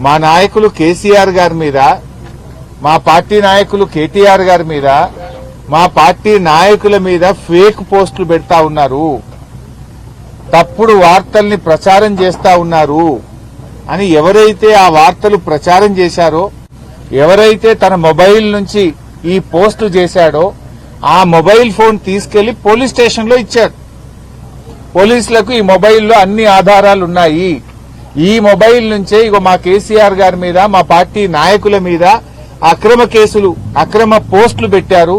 మా నాయకులు కేసీఆర్ గారి మీద, మా పార్టీ నాయకులు కేటీఆర్ గారి మీద, మా పార్టీ నాయకుల మీద ఫేక్ పోస్టులు పెడతా ఉన్నారు, తప్పుడు వార్తల్ని ప్రచారం చేస్తా ఉన్నారు అని ఎవరైతే ఆ వార్తలు ప్రచారం చేశారో, ఎవరైతే తన మొబైల్ నుంచి ఈ పోస్టు చేశాడో ఆ మొబైల్ ఫోన్ తీసుకెళ్లి పోలీస్ స్టేషన్లో ఇచ్చాడు. పోలీసులకు ఈ మొబైల్లో అన్ని ఆధారాలు ఉన్నాయి, ఈ మొబైల్ నుంచే ఇగో మా కేసీఆర్ గారి మీద, మా పార్టీ నాయకుల మీద అక్రమ కేసులు, అక్రమ పోస్టులు పెట్టారు,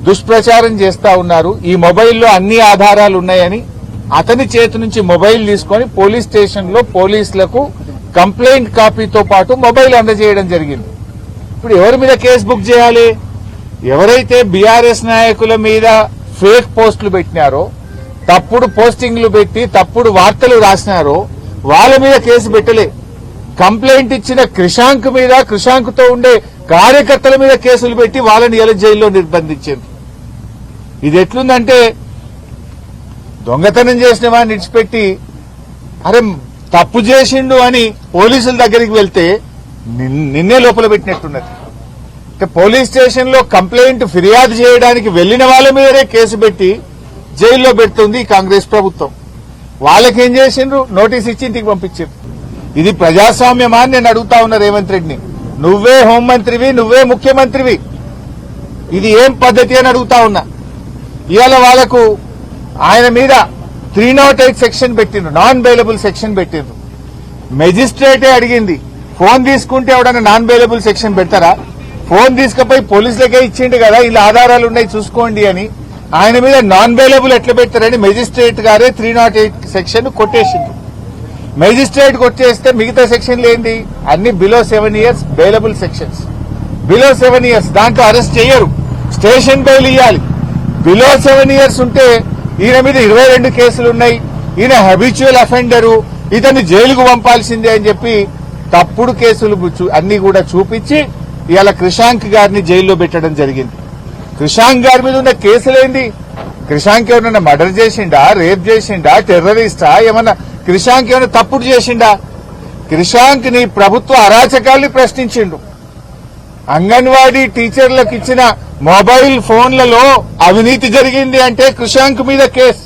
దుష్ప్రచారం చేస్తా ఉన్నారు, ఈ మొబైల్లో అన్ని ఆధారాలు ఉన్నాయని అతని చేతి నుంచి మొబైల్ తీసుకుని పోలీస్ స్టేషన్ లో పోలీసులకు కంప్లైంట్ కాపీతో పాటు మొబైల్ అందజేయడం జరిగింది. ఇప్పుడు ఎవరి మీద కేసు బుక్ చేయాలి? ఎవరైతే బీఆర్ఎస్ నాయకుల మీద ఫేక్ పోస్టులు పెట్టినారో, తప్పుడు పోస్టింగ్లు పెట్టి తప్పుడు వార్తలు రాసినారో వాళ్ళ మీద కేసు పెట్టలే. కంప్లైంట్ ఇచ్చిన క్రిషాంక్ మీద, క్రిషాంక్ తో ఉండే కార్యకర్తల మీద కేసులు పెట్టి వాళ్ళని ఎలా జైల్లో నిర్బంధించారు. ఇది ఎట్లుందంటే దొంగతనం చేసిన వాడిని విడిచిపెట్టి అరే తప్పు చేసిండు అని పోలీసుల దగ్గరికి వెళ్తే నిన్నే లోపల పెట్టినట్టున్నది. పోలీస్ స్టేషన్ లో కంప్లైంట్ ఫిర్యాదు చేయడానికి వెళ్లిన వాళ్ళ మీదనే కేసు పెట్టి జైల్లో పెడుతుంది కాంగ్రెస్ ప్రభుత్వం. వాళ్ళకేం చేసిండ్రు? నోటీస్ ఇచ్చి ఇంటికి పంపించారు. ఇది ప్రజాస్వామ్యమా అని నేను అడుగుతా ఉన్నా రేవంత్ రెడ్డిని. నువ్వే హోంమంత్రివి, నువ్వే ముఖ్యమంత్రివి, ఇది ఏం పద్ధతి అని అడుగుతా ఉన్నా. ఇవాళ వాళ్లకు ఆయన మీద 308 సెక్షన్ పెట్టిండ్రు, నాన్ బెయిలబుల్ సెక్షన్ పెట్టిండ్రు. మెజిస్ట్రేటే అడిగింది, ఫోన్ తీసుకుంటే ఎవడన్నా నాన్ బెయిలబుల్ సెక్షన్ పెడతారా? ఫోన్ తీసుకుపోయి పోలీసులకే ఇచ్చిండు కదా, ఇలా ఆధారాలు ఉన్నాయి చూసుకోండి అని. ఆయన మీద నాన్ బెయిలబుల్ ఎట్లా పెడతారని మెజిస్ట్రేట్ గారే 308 సెక్షన్ కొట్టేసింది. మెజిస్ట్రేట్ కొట్టేస్తే మిగతా సెక్షన్లు ఏంటి? అన్ని below 7 years bailable sections. Below 7 years దాంట్లో అరెస్ట్ చేయరు, స్టేషన్ బెయిల్ ఇవ్వాలి. బిలో 7 years ఉంటే ఈయన మీద 22 కేసులు ఉన్నాయి, ఈయన హ్యాబిచువల్ అఫెండరు, ఇతన్ని జైలుకు పంపాల్సిందే అని చెప్పి తప్పుడు కేసులు అన్ని కూడా చూపించి ఇవాళ క్రిషాంక్ గారిని జైల్లో పెట్టడం జరిగింది. క్రిషాంక్ గారి మీద ఉన్న కేసులేంది? క్రిషాంక్ ఏమన్నా మర్డర్ చేసిండా, రేప్ చేసిండా, టెర్రరిస్టా, ఏమన్నా క్రిషాంక్ ఏమన్నా తప్పుడు చేసిండా? క్రిషాంక్ ని ప్రభుత్వ అరాచకాల్ని ప్రశ్నించిండు. అంగన్వాడీ టీచర్లకు ఇచ్చిన మొబైల్ ఫోన్లలో అవినీతి జరిగింది అంటే క్రిషాంక్ మీద కేసు.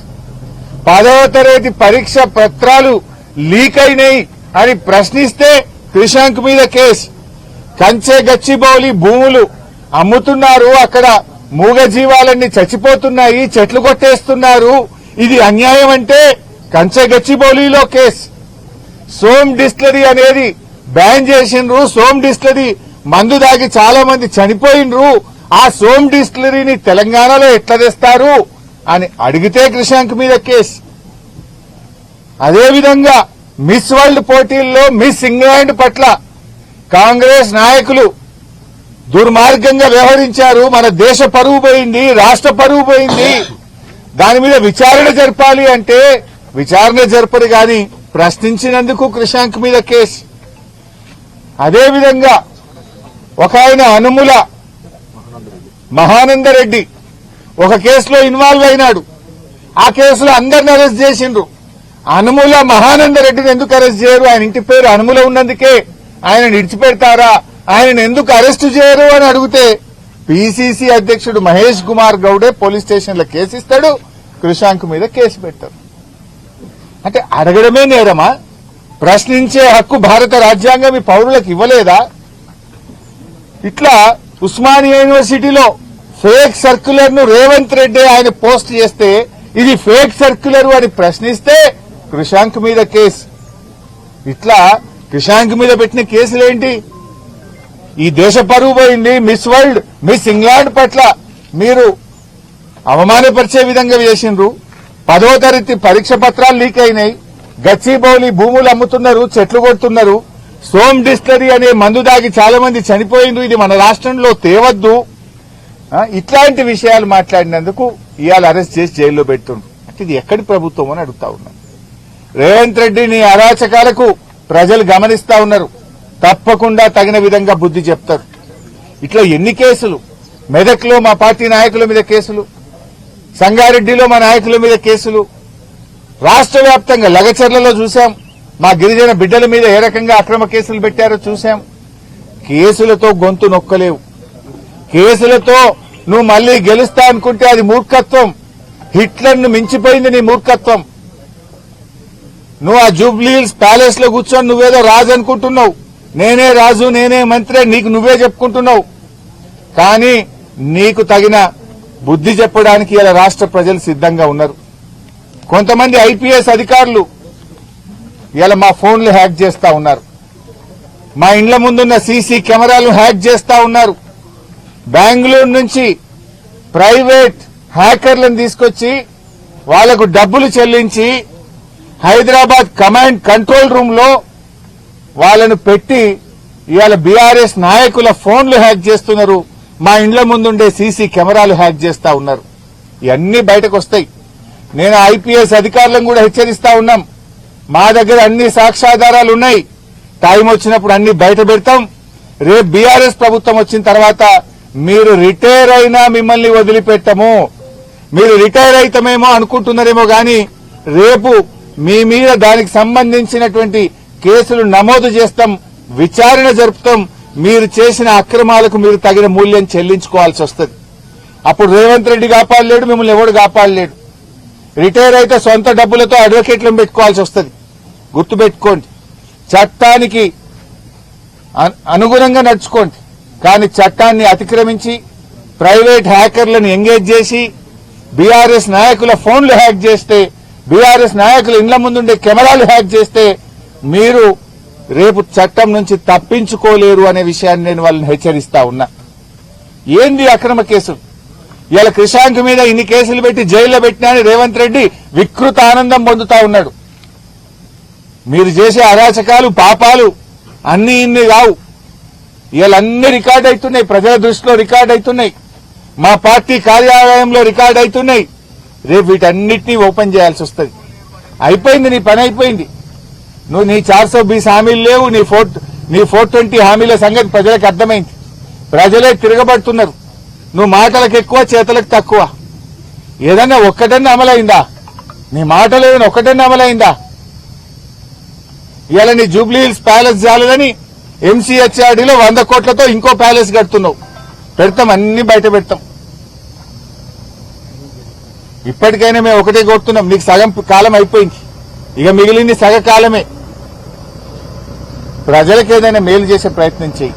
10వ తరగతి పరీక్ష పత్రాలు లీక్ అయినాయి అని ప్రశ్నిస్తే క్రిషాంక్ మీద కేసు. కంచె గచ్చిబౌలి భూములు అమ్ముతున్నారు, అక్కడ మూగ జీవాలన్నీ చచ్చిపోతున్నాయి, చెట్లు కొట్టేస్తున్నారు, ఇది అన్యాయం అంటే కంచె గచ్చిబౌలిలో కేసు. సోమ్ డిస్టిలరీ అనేది బ్యాన్ చేసిండ్రు, సోమ్ డిస్టిలరీ మందు దాగి చాలా మంది చనిపోయినరు, ఆ సోమ్ డిస్టిలరీని తెలంగాణలో ఎట్లా తెస్తారు అని అడిగితే క్రిషాంక్ మీద కేసు. అదేవిధంగా మిస్ వరల్డ్ పోటీల్లో మిస్ ఇంగ్లాండ్ పట్ల కాంగ్రెస్ నాయకులు దుర్మార్గంగా వ్యవహరించారు, మన దేశ పరువు పోయింది, రాష్ట్ర పరువు పోయింది, దాని మీద విచారణ జరపాలి అంటే విచారణ జరపరు గాని ప్రశ్నించినందుకు క్రిషాంక్ మీద కేసు. అదేవిధంగా ఒక ఆయన అనుముల మహానందరెడ్డి ఒక కేసులో ఇన్వాల్వ్ అయినాడు, ఆ కేసులో అందరిని అరెస్ట్ చేసిండ్రు. అనుముల మహానందరెడ్డిని ఎందుకు అరెస్ట్ చేయరు? ఆయన ఇంటి పేరు అనుముల ఉన్నందుకే ఆయన విడిచిపెడతారా? ఆయనను ఎందుకు అరెస్టు చేయరు అని అడిగితే పీసీసీ అధ్యక్షుడు మహేష్ కుమార్ గౌడే పోలీస్ స్టేషన్లో కేసు ఇస్తాడు, క్రిషాంక్ మీద కేసు పెట్టారు. అంటే అడగడమే నేరమా? ప్రశ్నించే హక్కు భారత రాజ్యాంగం ఈ పౌరులకు ఇవ్వలేదా? ఇట్లా ఉస్మానియా యూనివర్సిటీలో ఫేక్ సర్క్యులర్ ను రేవంత్ రెడ్డి ఆయన పోస్ట్ చేస్తే ఇది ఫేక్ సర్క్యులర్ అని ప్రశ్నిస్తే క్రిషాంక్ మీద కేసు. ఇట్లా క్రిషాంక్ మీద పెట్టిన కేసులేంటి? ఈ దేశ పరువు పోయింది, మిస్ వరల్డ్, మిస్ ఇంగ్లాండ్ పట్ల మీరు అవమానపరిచే విధంగా చేసిండ్రు, 10వ తరగతి పరీక్ష పత్రాలు లీక్ అయినాయి, గచ్చిబౌలి భూములు అమ్ముతున్నారు, చెట్లు కొడుతున్నారు, సోమ్ డిస్టిలరీ అనే మందు దాగి చాలా మంది చనిపోయింది, ఇది మన రాష్ట్రంలో తేవద్దు, ఇట్లాంటి విషయాలు మాట్లాడినందుకు ఇవాళ అరెస్ట్ చేసి జైల్లో పెడుతుండ్రు. అంటే ఇది ఎక్కడి ప్రభుత్వం అని అడుగుతా ఉన్నాను. రేవంత్ రెడ్డిని అరాచకాలకు ప్రజలు గమనిస్తా ఉన్నారు, తప్పకుండా తగిన విధంగా బుద్ధి చెప్తారు. ఇట్లా ఎన్ని కేసులు, మెదక్లో మా పార్టీ నాయకుల మీద కేసులు, సంగారెడ్డిలో మా నాయకుల మీద కేసులు, రాష్ట్ర వ్యాప్తంగా లగచర్లలో చూశాం, మా గిరిజన బిడ్డల మీద ఏ రకంగా అక్రమ కేసులు పెట్టారో చూశాం. కేసులతో గొంతు నొక్కలేవు. కేసులతో నువ్వు మళ్లీ గెలుస్తా అనుకుంటే అది మూర్ఖత్వం. హిట్లర్ను మించిపోయింది నీ మూర్ఖత్వం. నువ్వు ఆ జూబ్లీహిల్స్ ప్యాలెస్ లో కూర్చొని నువ్వేదో రాజు అనుకుంటున్నావు. నేనే రాజు, నేనే మంత్రి, నీకు నువ్వే చెప్పుకుంటున్నావు. కానీ నీకు తగిన బుద్ధి చెప్పడానికి ఇలా రాష్ట్ర ప్రజలు సిద్ధంగా ఉన్నారు. కొంతమంది ఐపీఎస్ అధికారులు ఇలా మా ఫోన్లు హ్యాక్ చేస్తా ఉన్నారు. మా ఇండ్ల ముందున్న సీసీ కెమెరాలు హ్యాక్ చేస్తా ఉన్నారు. బెంగళూరు నుంచి ప్రైవేట్ హ్యాకర్లను తీసుకొచ్చి వాళ్లకు డబ్బులు చెల్లించి హైదరాబాద్ కమాండ్ కంట్రోల్ రూమ్ లో వాళ్లను పెట్టి ఇవాళ బీఆర్ఎస్ నాయకుల ఫోన్లు హ్యాక్ చేస్తున్నారు. మా ఇండ్ల ముందుండే సీసీ కెమెరాలు హ్యాక్ చేస్తా ఉన్నారు. ఇవన్నీ బయటకు వస్తాయి. నేను ఐపీఎస్ అధికారులను కూడా హెచ్చరిస్తా ఉన్నాం. మా దగ్గర అన్ని సాక్ష్యాధారాలు ఉన్నాయి. టైం వచ్చినప్పుడు అన్ని బయట పెడతాం. రేపు బీఆర్ఎస్ ప్రభుత్వం వచ్చిన తర్వాత మీరు రిటైర్ అయినా మిమ్మల్ని వదిలిపెట్టము. మీరు రిటైర్ అయితమేమో అనుకుంటున్నారేమో గాని రేపు మీ మీద దానికి సంబంధించినటువంటి కేసులు నమోదు చేస్తాం, విచారణ జరుపుతాం. మీరు చేసిన అక్రమాలకు మీరు తగిన మూల్యం చెల్లించుకోవాల్సి వస్తుంది. అప్పుడు రేవంత్ రెడ్డి కాపాడలేడు, మిమ్మల్ని ఎవడు కాపాడలేడు. రిటైర్ అయితే సొంత డబ్బులతో అడ్వకేట్లను పెట్టుకోవాల్సి వస్తుంది. గుర్తుపెట్టుకోండి, చట్టానికి అనుగుణంగా నడుచుకోండి. కానీ చట్టాన్ని అతిక్రమించి ప్రైవేట్ హ్యాకర్లను ఎంగేజ్ చేసి బీఆర్ఎస్ నాయకుల ఫోన్లు హ్యాక్ చేస్తే, బీఆర్ఎస్ నాయకుల ఇండ్ల ముందుండే కెమెరాలు హ్యాక్ చేస్తే మీరు రేపు చట్టం నుంచి తప్పించుకోలేరు అనే విషయాన్ని నేను వాళ్ళని హెచ్చరిస్తా ఉన్నా. ఏంది అక్రమ కేసులు? ఇలా క్రిషాంక్ మీద ఇన్ని కేసులు పెట్టి జైల్లో పెట్టినా అని రేవంత్ రెడ్డి వికృత ఆనందం పొందుతా ఉన్నాడు. మీరు చేసే అరాచకాలు, పాపాలు అన్ని ఇన్ని కావు. ఇవన్నీ రికార్డ్ అవుతున్నాయి, ప్రజల దృష్టిలో రికార్డ్ అవుతున్నాయి, మా పార్టీ కార్యాలయంలో రికార్డ్ అవుతున్నాయి. రేపు వీటన్నిటినీ ఓపెన్ చేయాల్సి వస్తుంది. అయిపోయింది, నీ పని అయిపోయింది. నువ్వు నీ 420 హామీలు లేవు, నీ 420 హామీల సంగతి ప్రజలకు అర్థమైంది. ప్రజలే తిరగబడుతున్నారు. నువ్వు మాటలకు ఎక్కువ, చేతలకు తక్కువ. ఏదన్నా ఒక్కటన్నా అమలైందా? నీ మాటలు ఏదైనా ఒక్కటన్నా అమలైందా? ఇవాళ నీ జూబ్లీహిల్స్ ప్యాలెస్ చాలని ఎంసీహెచ్ఆర్డీలో 100 కోట్లతో ఇంకో ప్యాలెస్ కడుతున్నావు. పెడతాం, అన్ని బయట పెడతాం. ఇప్పటికైనా మేము ఒకటే కోరుతున్నాం, నీకు సగం కాలం అయిపోయింది, ఇక మిగిలింది సగ కాలమే. ప్రజలకు ఏదైనా మేలు చేసే ప్రయత్నం చేయి.